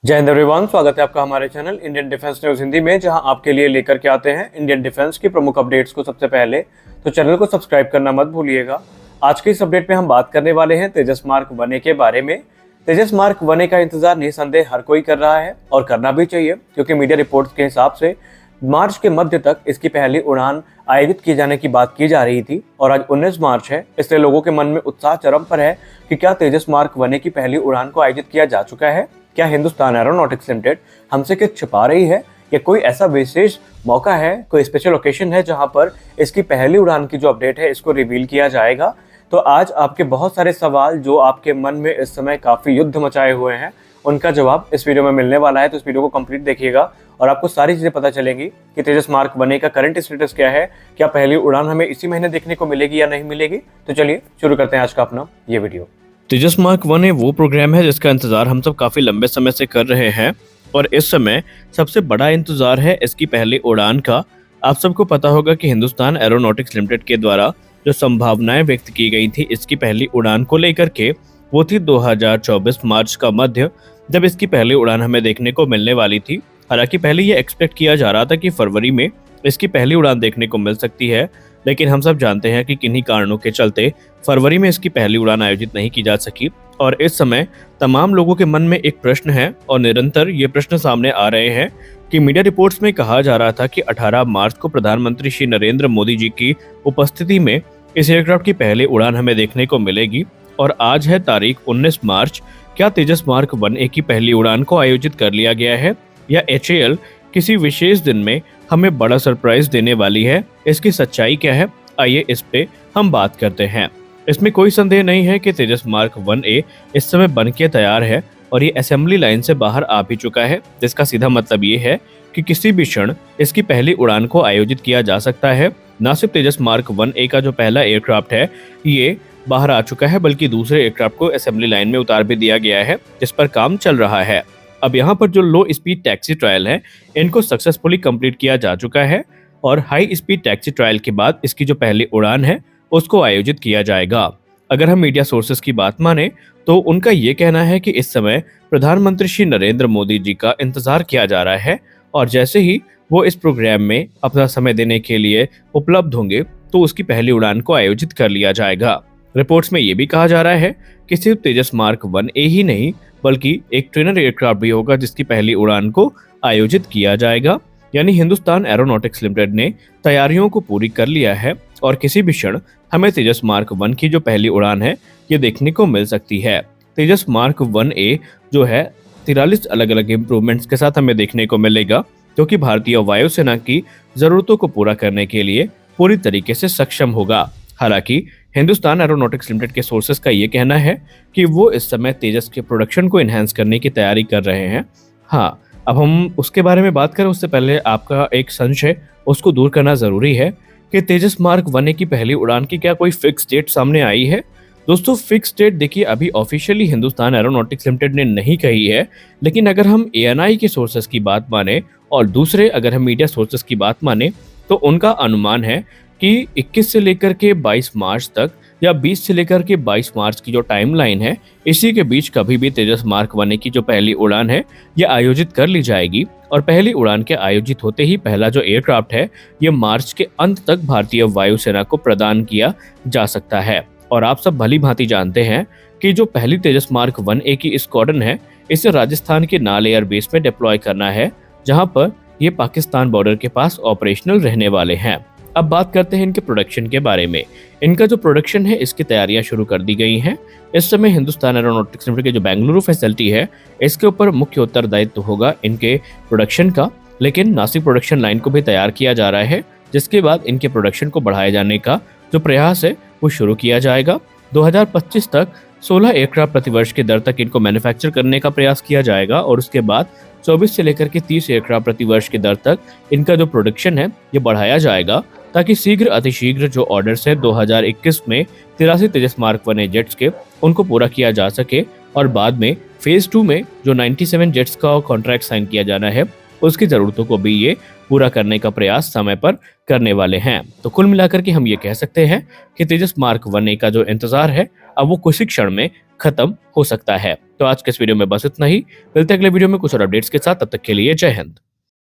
जय हिंद एवरीवन, स्वागत है आपका हमारे channel Indian defence news Hindi में, जहां आपके लिए लेकर के आते हैं इंडियन डिफेंस की प्रमुख अपडेट्स को सबसे पहले। तो चैनल को सब्सक्राइब करना मत भूलिएगा। आज के इस अपडेट में हम बात करने वाले हैं तेजस मार्क 1A के बारे में। तेजस मार्क 1A का इंतजार निसंदेह हर कोई कर रहा है और करना भी चाहिए, क्योंकि मीडिया रिपोर्ट्स के हिसाब से मार्च के मध्य तक इसकी पहली उड़ान आयोजित किए जाने की बात की जा रही थी और आज 19 मार्च है, इसलिए लोगों के मन में उत्साह चरम पर है कि क्या तेजस मार्क 1A की पहली उड़ान को आयोजित किया जा चुका है। क्या हिंदुस्तान एरोनॉटिक्स लिमिटेड हमसे कुछ छिपा रही है या कोई ऐसा विशेष मौका है, कोई स्पेशल ओकेशन है जहां पर इसकी पहली उड़ान की जो अपडेट है इसको रिवील किया जाएगा। तो आज आपके बहुत सारे सवाल जो आपके मन में इस समय काफी युद्ध मचाए हुए हैं, उनका जवाब इस वीडियो में मिलने वाला है। तो इस वीडियो को कंप्लीट देखिएगा और आपको सारी चीजें पता चलेंगी कि तेजस मार्क 1A का करंट स्टेटस क्या है, क्या पहली उड़ान हमें इसी महीने देखने को मिलेगी या नहीं मिलेगी। तो चलिए शुरू करते हैं आज का अपना ये वीडियो। तेजस मार्क 1A वो प्रोग्राम है जिसका इंतजार हम सब काफी लंबे समय से कर रहे हैं और इस समय सबसे बड़ा इंतजार है इसकी पहली उड़ान का। आप सबको पता होगा कि हिंदुस्तान एरोनॉटिक्स लिमिटेड के द्वारा जो संभावनाएं व्यक्त की गई थी इसकी पहली उड़ान को लेकर के, वो थी 2024 मार्च का मध्य, जब इसकी पहली उड़ान हमें देखने को मिलने वाली थी। हालांकि पहले ये एक्सपेक्ट किया जा रहा था कि फरवरी में इसकी पहली उड़ान देखने को मिल सकती है, लेकिन हम सब जानते हैं कि किन्हीं कारणों के चलते फरवरी में इसकी पहली उड़ान आयोजित नहीं की जा सकी। और इस समय तमाम लोगों के मन में एक प्रश्न है और निरंतर ये प्रश्न सामने आ रहे हैं कि मीडिया रिपोर्ट्स में कहा जा रहा था कि 18 मार्च को प्रधानमंत्री श्री नरेंद्र मोदी जी की उपस्थिति में इस एयरक्राफ्ट की पहली उड़ान हमें देखने को मिलेगी और आज है तारीख 19 मार्च। क्या तेजस मार्क 1A की पहली उड़ान को आयोजित कर लिया गया है या HAL किसी विशेष दिन में हमें बड़ा सरप्राइज देने वाली है? इसकी सच्चाई क्या है, आइए इस पे हम बात करते हैं। इसमें कोई संदेह नहीं है कि तेजस मार्क 1A इस समय बन के तैयार है और ये असेंबली लाइन से बाहर आ भी चुका है, जिसका सीधा मतलब ये है कि किसी भी क्षण इसकी पहली उड़ान को आयोजित किया जा सकता है। न सिर्फ तेजस मार्क 1A का जो पहला एयरक्राफ्ट है ये बाहर आ चुका है, बल्कि दूसरे एयरक्राफ्ट को असेंबली लाइन में उतार भी दिया गया है, जिस पर काम चल रहा है। अब यहाँ पर जो लो स्पीड टैक्सी ट्रायल है इनको सक्सेसफुली कंप्लीट किया जा चुका है और हाई स्पीड टैक्सी ट्रायल के बाद इसकी जो पहली उड़ान है उसको आयोजित किया जाएगा। अगर हम मीडिया सोर्सेस की बात माने तो उनका ये कहना है कि इस समय प्रधानमंत्री श्री नरेंद्र मोदी जी का इंतजार किया जा रहा है और जैसे ही वो इस प्रोग्राम में अपना समय देने के लिए उपलब्ध होंगे तो उसकी पहली उड़ान को आयोजित कर लिया जाएगा। रिपोर्ट्स में ये भी कहा जा रहा है कि सिर्फ तेजस मार्क 1A ही नहीं बल्कि एक ट्रेनर एयरक्राफ्ट भी होगा जिसकी पहली उड़ान को आयोजित किया जाएगा। यानी हिंदुस्तान एरोनॉटिक्स लिमिटेड ने तैयारियों को पूरी कर लिया है और किसी भी क्षण हमें तेजस मार्क 1 की जो पहली उड़ान है ये देखने को मिल सकती है। तेजस मार्क 1A जो है 43 अलग अलग इम्प्रूवमेंट्स के साथ हमें देखने को मिलेगा, जो कि भारतीय वायुसेना की जरूरतों को पूरा करने के लिए पूरी तरीके से सक्षम होगा। हालांकि हिंदुस्तान एरोनॉटिक्स लिमिटेड के सोर्सेस का ये कहना है कि वो इस समय तेजस के प्रोडक्शन को इन्हांस करने की तैयारी कर रहे हैं। हाँ, अब हम उसके बारे में बात करें उससे पहले आपका एक संशय उसको दूर करना जरूरी है कि तेजस मार्क 1A की पहली उड़ान की क्या कोई फिक्स डेट सामने आई है। दोस्तों, फिक्स डेट देखिए अभी ऑफिशियली हिंदुस्तान एरोनॉटिक्स लिमिटेड ने नहीं कही है, लेकिन अगर हम ANI के सोर्सेस की बात माने और दूसरे अगर हम मीडिया सोर्सेस की बात माने तो उनका अनुमान है कि 21 से लेकर के 22 मार्च तक या 20 से लेकर के 22 मार्च की जो टाइमलाइन है, इसी के बीच कभी भी तेजस मार्क 1A की जो पहली उड़ान है ये आयोजित कर ली जाएगी और पहली उड़ान के आयोजित होते ही पहला जो एयरक्राफ्ट है ये मार्च के अंत तक भारतीय वायुसेना को प्रदान किया जा सकता है। और आप सब भली भांति जानते हैं कि जो पहली तेजस मार्क 1A की स्क्वाड्रन है इसे राजस्थान के नाल एयर बेस में डिप्लॉय करना है, जहां पर ये पाकिस्तान बॉर्डर के पास ऑपरेशनल रहने वाले हैं। अब बात करते हैं इनके प्रोडक्शन के बारे में। इनका जो प्रोडक्शन है इसकी तैयारियां शुरू कर दी गई हैं। इस समय हिंदुस्तान एरोनॉटिक्स लिमिटेड की जो बेंगलुरु फैसिलिटी है इसके ऊपर मुख्य उत्तरदायित्व होगा इनके प्रोडक्शन का, लेकिन नासिक प्रोडक्शन लाइन को भी तैयार किया जा रहा है, जिसके बाद इनके प्रोडक्शन को बढ़ाए जाने का जो प्रयास है वो शुरू किया जाएगा। 2025 तक 16 एयरक्राफ्ट प्रतिवर्ष की दर तक इनको मैन्युफैक्चर करने का प्रयास किया जाएगा और उसके बाद 24 से लेकर के 30 एयरक्राफ्ट प्रतिवर्ष की दर तक इनका जो प्रोडक्शन है ये बढ़ाया जाएगा, ताकि शीघ्र अतिशीघ्र जो ऑर्डर्स है 2021 में 83 तेजस मार्क 1A जेट्स के उनको पूरा किया जा सके और बाद में फेज 2 में जो 97 जेट्स का कॉन्ट्रैक्ट साइन किया जाना है उसकी जरूरतों को भी ये पूरा करने का प्रयास समय पर करने वाले हैं। तो कुल मिलाकर के हम ये कह सकते हैं कि तेजस मार्क 1A का जो इंतजार है अब वो कुछ ही क्षण में खत्म हो सकता है। तो आज के इस वीडियो में बस इतना ही। मिलते हैं अगले वीडियो में कुछ और अपडेट्स के साथ, तब तक के लिए जय हिंद।